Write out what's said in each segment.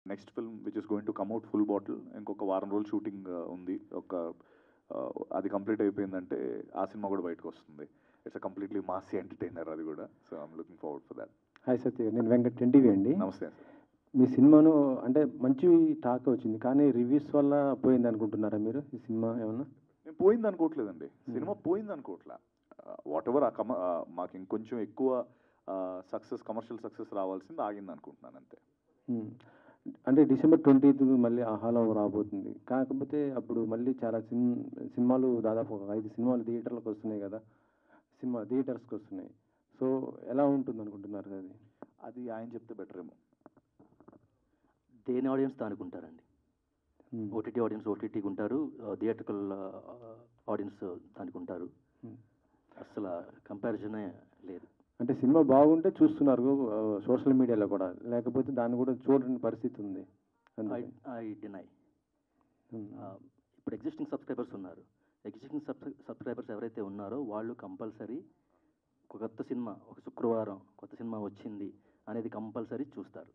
Next film which is going to come out full bottle ఇంకొక వారం రోజులు shooting ఉంది. అది కంప్లీట్ అయిపోయిందంటే ఆ సినిమా కూడా బయటకు వస్తుంది. It's a completely massy entertainer అది కూడా. So I'm looking forward for that. Hi Satya, నేను వెంకట్ ఎన్టీవీ అండి. నమస్తే సార్. మీ సినిమాను అంటే మంచి టాక్ వచ్చింది, కానీ రివ్యూస్ వల్ల పోయింది అనుకుంటున్నారా మీరు? ఈ సినిమా ఏమన్నా నేను పోయింది అనుకోవట్లేదండి. సినిమా పోయింది అనుకోవట్లా. వాట్ ఎవర్ మాకు ఇంకొంచెం ఎక్కువ సక్సెస్, కమర్షియల్ సక్సెస్ రావాల్సింది ఆగింది అనుకుంటున్నాను అంతే. అంటే December 20th మళ్ళీ ఆహాలో రాబోతుంది. కాకపోతే అప్పుడు మళ్ళీ చాలా సినిమాలు దాదాపు ఒక 5 సినిమాలు థియేటర్లకు వస్తున్నాయి కదా, థియేటర్స్కి వస్తున్నాయి. సో ఎలా ఉంటుంది అనుకుంటున్నారు? అది ఆయన చెప్తే బెటర్ ఏమో. దేని ఆడియన్స్ దానికి ఉంటారండి. ఓటీటీ ఆడియన్స్ ఓటీటీకి ఉంటారు, థియేట్రికల్ ఆడియన్స్ దానికి ఉంటారు. అసలు కంపారిజనే లేదు. అంటే సినిమా బాగుంటే చూస్తున్నారు సోషల్ మీడియాలో కూడా, లేకపోతే దాన్ని కూడా చూడని పరిస్థితి ఉంది. I deny. ఇప్పుడు ఎగ్జిస్టింగ్ సబ్స్క్రైబర్స్ ఉన్నారు. ఎగ్జిస్టింగ్ సబ్స్క్రైబర్స్ ఎవరైతే ఉన్నారో వాళ్ళు కంపల్సరీ కొత్త సినిమా, ఒక శుక్రవారం కొత్త సినిమా వచ్చింది అనేది కంపల్సరీ చూస్తారు.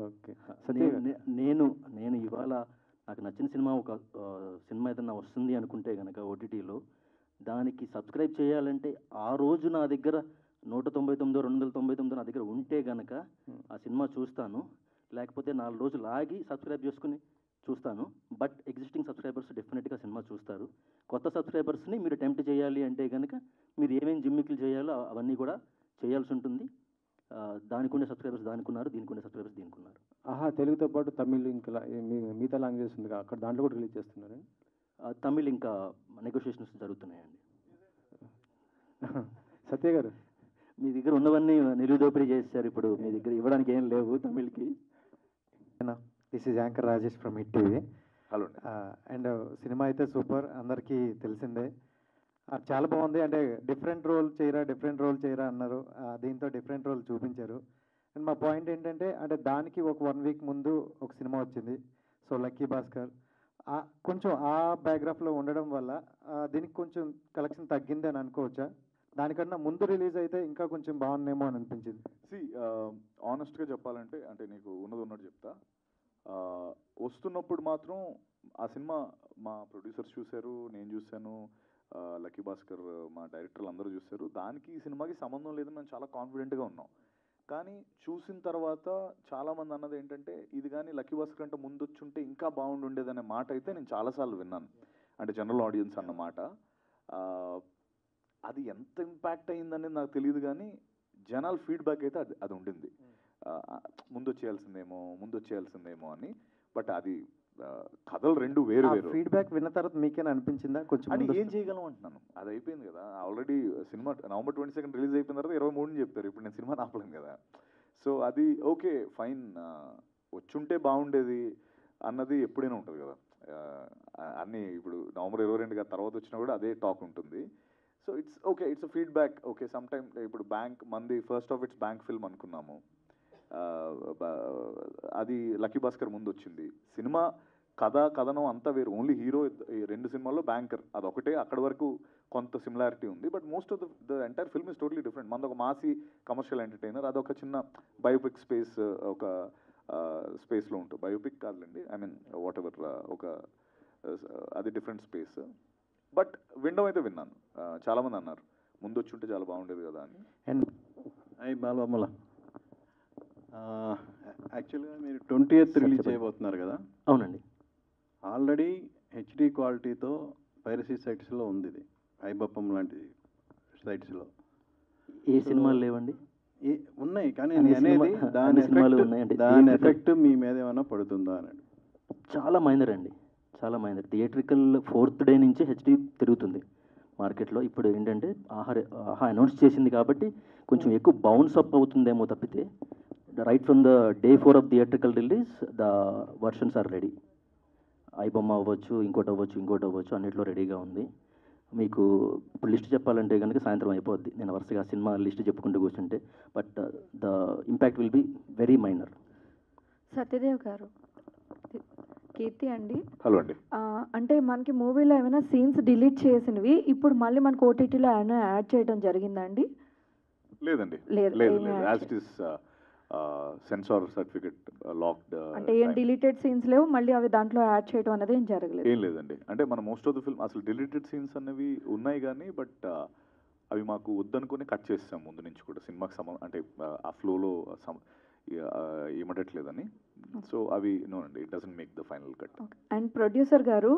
ఓకే. నేను ఇవాళ నాకు నచ్చిన సినిమా, ఒక సినిమా ఏదన్నా వస్తుంది అనుకుంటే కనుక ఓటీటీలో, దానికి సబ్స్క్రైబ్ చేయాలంటే ఆ రోజు నా దగ్గర 199, 299 నా దగ్గర ఉంటే కనుక ఆ సినిమా చూస్తాను. లేకపోతే 4 రోజులు ఆగి సబ్స్క్రైబ్ చేసుకుని చూస్తాను. బట్ ఎగ్జిస్టింగ్ సబ్స్క్రైబర్స్ డెఫినెట్గా సినిమా చూస్తారు. కొత్త సబ్స్క్రైబర్స్ని మీరు అటెంప్ట్ చేయాలి అంటే కనుక మీరు ఏమేమి జిమ్మిక్లు చేయాలో అవన్నీ కూడా చేయాల్సి ఉంటుంది. దానికి ఉండే సబ్స్క్రైబర్స్ దానికి ఉన్నారు, దీనికి ఉండే సబ్స్క్రైబర్స్ దీనికి ఉన్నారు. తెలుగుతో పాటు తమిళ్, ఇంకా మిగతా లాంగ్వేజెస్ ఉంది అక్కడ, దాంట్లో కూడా రిలీజ్ చేస్తున్నారు. తమిళ్ ఇంకా నెగోషియేషన్స్ జరుగుతున్నాయండి. సత్య గారు, మీ దగ్గర ఉన్నవన్నీ నిలుదోపిడీ చేశారు. ఇప్పుడు మీ దగ్గర ఇవ్వడానికి ఏం లేవు తమిళ్కి. This is anchor Rajesh from hit TV. Hello. And cinema అయితే సూపర్, అందరికీ తెలిసిందే. చాలా బాగుంది. అంటే డిఫరెంట్ రోల్ చేయరా అన్నారు. దీంతో డిఫరెంట్ రోల్ చూపించారు. అండ్ మా పాయింట్ ఏంటంటే, అంటే దానికి ఒక 1 వీక్ ముందు ఒక సినిమా వచ్చింది, సో లక్కీ భాస్కర్. కొంచెం ఆ బ్యాక్గ్రాఫ్లో ఉండడం వల్ల దీనికి కొంచెం కలెక్షన్ తగ్గింది అని అనుకోవచ్చా? దానికన్నా ముందు రిలీజ్ అయితే ఇంకా కొంచెం బాగుందేమో అని అనిపించింది. ఆనెస్ట్గా చెప్పాలంటే, అంటే నీకు ఉన్నట్టు చెప్తా. వస్తున్నప్పుడు మాత్రం ఆ సినిమా మా ప్రొడ్యూసర్స్ చూశారు, నేను చూశాను, లక్కీ భాస్కర్ మా డైరెక్టర్లు అందరూ చూశారు. దానికి ఈ సినిమాకి సంబంధం లేదని మేము చాలా కాన్ఫిడెంట్గా ఉన్నాం. కానీ చూసిన తర్వాత చాలామంది అన్నది ఏంటంటే, ఇది కానీ లక్కీ భాస్కర్ అంటే ముందు వచ్చుంటే ఇంకా బాగుండేదనే మాట అయితే నేను చాలాసార్లు విన్నాను. అంటే జనరల్ ఆడియన్స్ అన్నమాట. అది ఎంత ఇంపాక్ట్ అయిందనేది నాకు తెలియదు, కానీ జనాల ఫీడ్బ్యాక్ అయితే అది ఉండింది. ముందు వచ్చేయాల్సిందేమో అని. బట్ అది కథలు రెండు వేరు. ఫీడ్బ్యాక్ విన్న తర్వాత మీకేనా అనిపించిందా కొంచెం? అని ఏం చేయగలం అంటున్నాను. అది అయిపోయింది కదా ఆల్రెడీ. సినిమా November 22 రిలీజ్ అయిపోయిన తర్వాత 23 చెప్తారు. ఇప్పుడు నేను సినిమా ఆపలేను కదా. సో అది ఓకే ఫైన్. వచ్చుంటే బాగుండేది అన్నది ఎప్పుడైనా ఉంటుంది కదా. అన్నీ ఇప్పుడు November 22 తర్వాత వచ్చినా కూడా అదే టాక్ ఉంటుంది. So it's okay, it's feedback. Okay, some time ఇప్పుడు మంది first of it's bank film అనుకున్నాము. అది లక్కీ భాస్కర్ ముందు వచ్చింది. సినిమా కథనం అంతా వేరు. Only hero. 2 సినిమాల్లో బ్యాంకర్ అదొకటే. అక్కడి వరకు కొంత సిమిలారిటీ ఉంది. But most of the entire film is totally different. మనది ఒక మాసీ కమర్షియల్ ఎంటర్టైనర్, అదొక చిన్న బయోపిక్ ఒక స్పేస్లో ఉంటుంది. బయోపిక్ కాదులేండి, ఐ మీన్ వాట్ ఎవర్, అది డిఫరెంట్ స్పేస్. బట్ వినడం అయితే విన్నాను. చాలామంది అన్నారు ముందు వచ్చి ఉంటే చాలా బాగుండేది కదా అని. అండ్ బాలబొమ్మల యాక్చువల్గా మీరు 20th రిలీజ్ చేయబోతున్నారు కదా? అవునండి. ఆల్రెడీ హెచ్డి క్వాలిటీతో పైరసీ సైట్స్లో ఉంది ఇది, ఐబొప్పం లాంటి సైట్స్లో. ఏ సినిమాలు లేవండి? ఉన్నాయి, కానీ అనేది దాని ఎఫెక్ట్ మీ మీద ఏమైనా పడుతుందా అని. చాలా మైనర్ అండి, చాలా మైనర్. థియేట్రికల్ 4th డే నుంచి హెచ్డి తిరుగుతుంది మార్కెట్లో. ఇప్పుడు ఏంటంటే ఆహా అనౌన్స్ చేసింది కాబట్టి కొంచెం ఎక్కువ బౌన్స్ అప్ అవుతుందేమో తప్పితే, right from the day 4 of theatrical release the versions are ready. IBomma అవ్వచ్చు, ఇంకోటి అవ్వచ్చు, అన్నిట్లో రెడీగా ఉంది. మీకు ఇప్పుడు లిస్ట్ చెప్పాలంటే కనుక సాయంత్రం అయిపోద్ది, నేను వరుసగా సినిమా లిస్ట్ చెప్పుకుంటూ కూర్చుంటే. But the impact will be very minor. Satyadev garu, Keerthi అండి. హలో అండి. అంటే మనకి మూవీలో ఏమైనా సీన్స్ డిలీట్ చేసినవి ఇప్పుడు మళ్ళీ మనకు ఓటీటీలో ఏమైనా యాడ్ చేయడం జరిగిందండి? లేదండి, లేదు. As it is censor certificate locked. అంటే ఏం డిలీటెడ్ సీన్స్ లేవు, మళ్ళీ అవి దాంట్లో యాడ్ చేయడం అనేది ఏం జరగలేదు? ఏం లేదండి. అంటే మన మోస్ట్ ఆఫ్ ద ఫిల్మ్ అసలు డిలీటెడ్ సీన్స్ అనేవి ఉన్నాయి కానీ బట్ అవి మాకు వద్దనుకుని కట్ చేస్తాం ముందు నుంచి కూడా, సినిమాకి అంటే ఆ ఫ్లోలో ఏమడట్లేదని. సో అవి నో అండి, it doesn't make the final cut. And producer గారు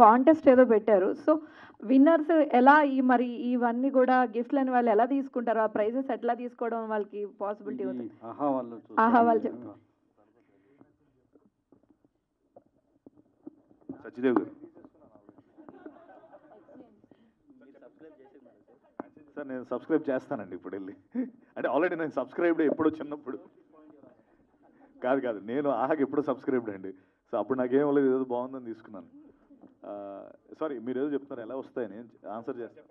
కాంటెస్ట్ ఏదో పెట్టారు, సో విన్నర్స్ ఎలా మరి ఇవన్నీ కూడా గిఫ్ట్లు అని వాళ్ళు ఎలా తీసుకుంటారు, ఆ ప్రైజెస్ ఎట్లా తీసుకోవడం వాళ్ళకి పాసిబిలిటీ అవుతుంది? ఆహా వాళ్ళు చెప్తారు. సత్యదేవ్ గారు సార్, నేను సబ్స్క్రైబ్ చేస్తానండి ఇప్పుడు వెళ్ళి. అంటే ఆల్రెడీ నేను సబ్స్క్రైబ్డ్ ఎప్పుడో చిన్నప్పుడు. కాదు నేను ఆహాకి ఎప్పుడో సబ్స్క్రైబ్డ్ అండి. సో అప్పుడు నాకేం లేదు, ఏదో బాగుందని తీసుకున్నాను. సారీ, మీరు ఏదో చెప్తున్నారు, ఎలా వస్తాయని ఆన్సర్ చేస్తాను.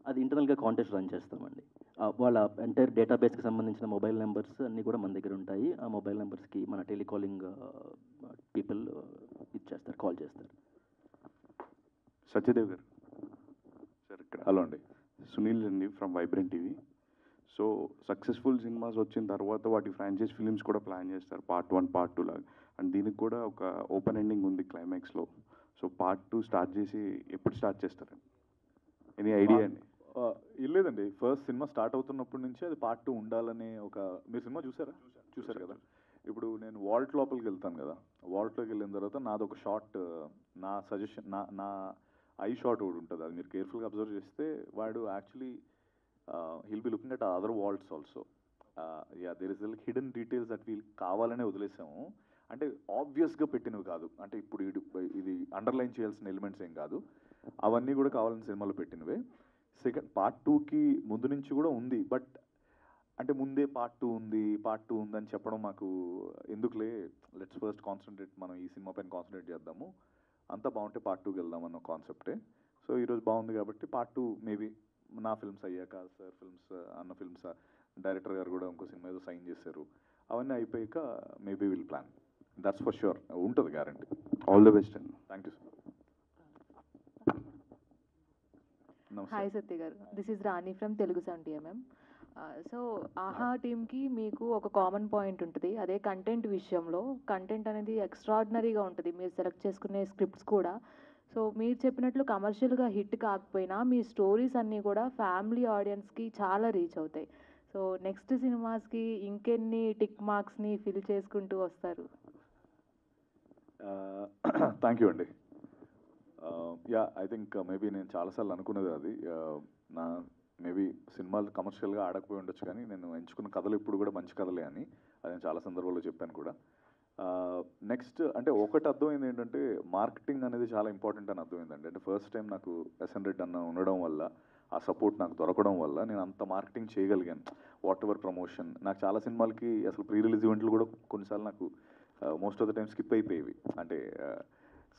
అది ఇంటర్నల్గా కాంటెస్ట్ రన్ చేస్తామండి. వాళ్ళ ఎంటైర్ డేటాబేస్కి సంబంధించిన మొబైల్ నెంబర్స్ అన్నీ కూడా మన దగ్గర ఉంటాయి. ఆ మొబైల్ నెంబర్స్కి మన టెలికాలింగ్ పీపుల్ ఇచ్చేస్తారు, కాల్ చేస్తారు. సత్యదేవ్ గారు సార్ ఇక్కడ. హలో అండి, సునీల్ అండి from vibrant TV. So successful cinemas వచ్చిన తర్వాత వాటి ఫ్రాంచైజ్ ఫిలిమ్స్ కూడా ప్లాన్ చేస్తారు, పార్ట్ 1 పార్ట్ 2 లాగా. అండ్ దీనికి కూడా ఒక ఓపెన్ ఎండింగ్ ఉంది క్లైమాక్స్లో. సో పార్ట్ 2 స్టార్ట్ చేసి ఎప్పుడు స్టార్ట్ చేస్తారండి? ఎనీ ఐడియా అండి? లేదండి, ఫస్ట్ సినిమా స్టార్ట్ అవుతున్నప్పటి నుంచి అది పార్ట్ 2 ఉండాలని ఒక. మీరు సినిమా చూసారు కదా. ఇప్పుడు నేను వాల్ట్ లోపలికి వెళ్తాను కదా, వాల్ట్లోకి వెళ్ళిన తర్వాత నాదొక షార్ట్, నా సజెషన్, నా ఐ షాట్ ఒకటి ఉంటుంది, అది మీరు కేర్ఫుల్గా అబ్జర్వ్ చేస్తే వాడు actually he'll be looking at other vaults also. There is hidden details that we'll కావాలనే వదిలేసాము. అంటే ఆబ్వియస్గా పెట్టినవి కాదు, అంటే ఇప్పుడు ఇది అండర్లైన్ చేయాల్సిన ఎలిమెంట్స్ ఏం కాదు, అవన్నీ కూడా కావాలని సినిమాలో పెట్టినవే. సెకండ్ పార్ట్ 2కి ముందు నుంచి కూడా ఉంది, బట్ అంటే ముందే పార్ట్ 2 ఉంది అని చెప్పడం మాకు ఎందుకులే, లెట్స్ ఫస్ట్ కాన్సన్ట్రేట్, మనం ఈ సినిమా పైన కాన్సన్ట్రేట్ చేద్దాము, అంతా బాగుంటే పార్ట్ 2కి వెళ్దాం అన్న కాన్సెప్టే. సో ఈరోజు బాగుంది కాబట్టి పార్ట్ 2 మేబీ నా ఫిల్మ్స్ అయ్యాక, సార్ ఫిల్మ్స్, అన్న ఫిల్మ్స్, డైరెక్టర్ గారు కూడా ఇంకో సినిమా ఏదో సైన్ చేశారు, అవన్నీ అయిపోయాక maybe will plan. That's for sure, ఉంటుంది గ్యారంటీ. ఆల్ ది బెస్ట్ అండి. Thank you sir. Hi Satya garu, this is Rani from Telugu sun TMM. So Aha టీమ్కి మీకు ఒక కామన్ పాయింట్ ఉంటుంది, అదే కంటెంట్ విషయంలో. కంటెంట్ అనేది ఎక్స్ట్రాడినరీగా ఉంటుంది, మీరు సెలెక్ట్ చేసుకునే స్క్రిప్ట్స్ కూడా. సో మీరు చెప్పినట్లు కమర్షియల్గా హిట్ కాకపోయినా మీ స్టోరీస్ అన్నీ కూడా ఫ్యామిలీ ఆడియన్స్కి చాలా రీచ్ అవుతాయి. సో నెక్స్ట్ సినిమాస్కి ఇంకెన్ని టిక్ మార్క్స్ని ఫిల్ చేసుకుంటూ వస్తారు? థ్యాంక్ యూ అండి. యా, ఐ థింక్ మేబీ నేను చాలాసార్లు అనుకునేది అది, నా మేబీ సినిమాలు కమర్షియల్గా ఆడకపోయి ఉండొచ్చు కానీ నేను ఎంచుకున్న కథలు ఇప్పుడు కూడా మంచి కథలే అని, అది నేను చాలా సందర్భాల్లో చెప్పాను కూడా. నెక్స్ట్ అంటే ఒకటి అర్థమైంది ఏంటంటే, మార్కెటింగ్ అనేది చాలా ఇంపార్టెంట్ అని అర్థమైందండి. అంటే ఫస్ట్ టైం నాకు ఎస్ఎన్ రెడ్డి అన్న ఉండడం వల్ల, ఆ సపోర్ట్ నాకు దొరకడం వల్ల నేను అంత మార్కెటింగ్ చేయగలిగాను. వాట్ ఎవర్ ప్రమోషన్, నాకు చాలా సినిమాలకి అసలు ప్రీ రిలీజ్ ఈవెంట్లు కూడా కొన్నిసార్లు నాకు most of the time skip అయిపోయేవి. అంటే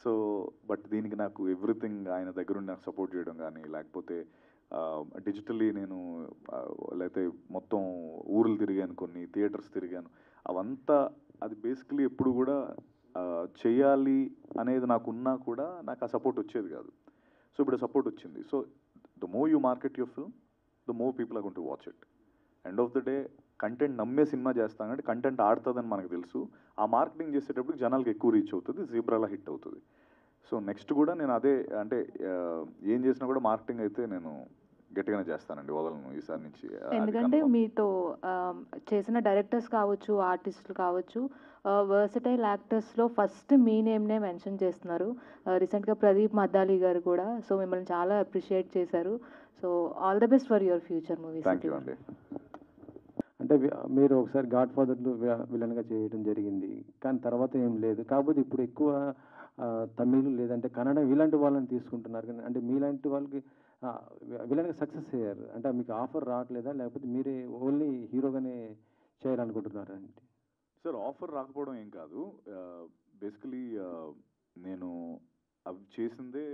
సో బట్ దీనికి నాకు ఎవ్రీథింగ్ ఆయన దగ్గరుండి నాకు సపోర్ట్ చేయడం కానీ, లేకపోతే డిజిటల్లీ నేను లేకపోతే మొత్తం ఊర్లు తిరిగాను, కొన్ని థియేటర్స్ తిరిగాను, అవంతా అది బేసికలీ ఎప్పుడు కూడా చేయాలి అనేది నాకున్నా కూడా నాకు ఆ సపోర్ట్ వచ్చేది కాదు. సో ఇప్పుడు సపోర్ట్ వచ్చింది. So the more you market your film, the more people are going to watch it. End of the day content నమ్మే సినిమా చేస్తాం అంటే కంటెంట్ ఆడుతుందని మనకు తెలుసు. ఆ మార్కెటింగ్ చేసేటప్పుడు జనాలకు ఎక్కువ రీచ్ అవుతుంది, జీబ్రాలా హిట్ అవుతుంది. సో నెక్స్ట్ కూడా నేను అదే, అంటే ఏం చేసినా కూడా మార్కెటింగ్ అయితే నేను గట్టిగానే చేస్తానండి, వదలను ఈసారి నుంచి. ఎందుకంటే మీతో చేసిన డైరెక్టర్స్ కావచ్చు, ఆర్టిస్టులు కావచ్చు, వర్సటైల్ యాక్టర్స్లో ఫస్ట్ మీ నేమ్నే మెన్షన్ చేస్తున్నారు. రీసెంట్గా ప్రదీప్ మద్దాలి గారు కూడా సో మిమ్మల్ని చాలా అప్రిషియేట్ చేశారు. So all the best for your future movies. Thank you అండి. అంటే మీరు ఒకసారి గాడ్ ఫాదర్లో విలన్గా చేయడం జరిగింది, కానీ తర్వాత ఏం లేదు. కాకపోతే ఇప్పుడు ఎక్కువ తమిళ్ లేదంటే కన్నడ ఇలాంటి వాళ్ళని తీసుకుంటున్నారు. కానీ అంటే మీలాంటి వాళ్ళకి విలన్గా సక్సెస్ అయ్యారు అంటే మీకు ఆఫర్ రావట్లేదా, లేకపోతే మీరే ఓన్లీ హీరోగానే చేయాలనుకుంటున్నారా? అంటే సార్ ఆఫర్ రాకపోవడం ఏం కాదు, బేసికలీ నేను అవి చేసిందే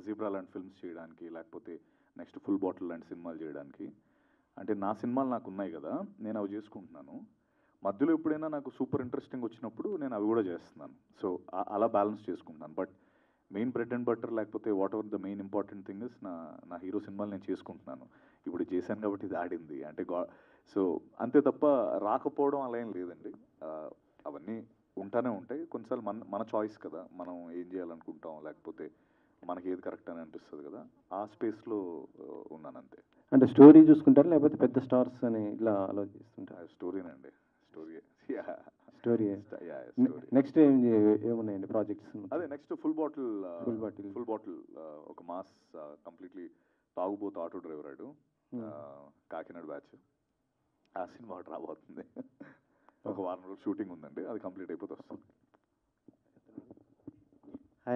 జీబ్రా లాంటి ఫిల్మ్స్ చేయడానికి, లేకపోతే నెక్స్ట్ ఫుల్ బాటిల్ లాంటి సినిమాలు చేయడానికి. అంటే నా సినిమాలు నాకు ఉన్నాయి కదా, నేను అవి చేసుకుంటున్నాను. మధ్యలో ఎప్పుడైనా నాకు సూపర్ ఇంట్రెస్టింగ్ వచ్చినప్పుడు నేను అవి కూడా చేస్తున్నాను. సో అలా బ్యాలెన్స్ చేసుకుంటున్నాను. But main bread and butter లేకపోతే whatever the main important thing is నా హీరో సినిమాలు నేను చేసుకుంటున్నాను. ఇప్పుడు చేశాను కాబట్టి ఇది ఆడింది. అంటే సో అంతే తప్ప రాకపోవడం అలా ఏం లేదండి. అవన్నీ ఉంటానే ఉంటాయి. కొన్నిసార్లు మన చాయిస్ కదా, మనం ఏం చేయాలనుకుంటాం, లేకపోతే మనకి ఏది కరెక్ట్ అని అనిపిస్తుంది కదా, ఆ స్పేస్లో ఉన్నాను అంతే. అంటే స్టోరీ చూసుకుంటారా లేకపోతే పెద్ద స్టార్స్ అని ఇలా ఆలోచిస్తుంటారు? స్టోరీనండి, స్టోరీ. స్టోరీ. నెక్స్ట్ ఏమున్నాయండి ప్రాజెక్ట్స్? అదే నెక్స్ట్ ఫుల్ బాటిల్ ఒక మాస్ కంప్లీట్లీ తాగుబోతు ఆటో డ్రైవర్ ఆడు, కాకినాడ బ్యాచ్. ఆ సినిమా రాబోతుంది. ఒక వారం రోజులు షూటింగ్ ఉందండి, అది కంప్లీట్ అయిపోతే వస్తుంది.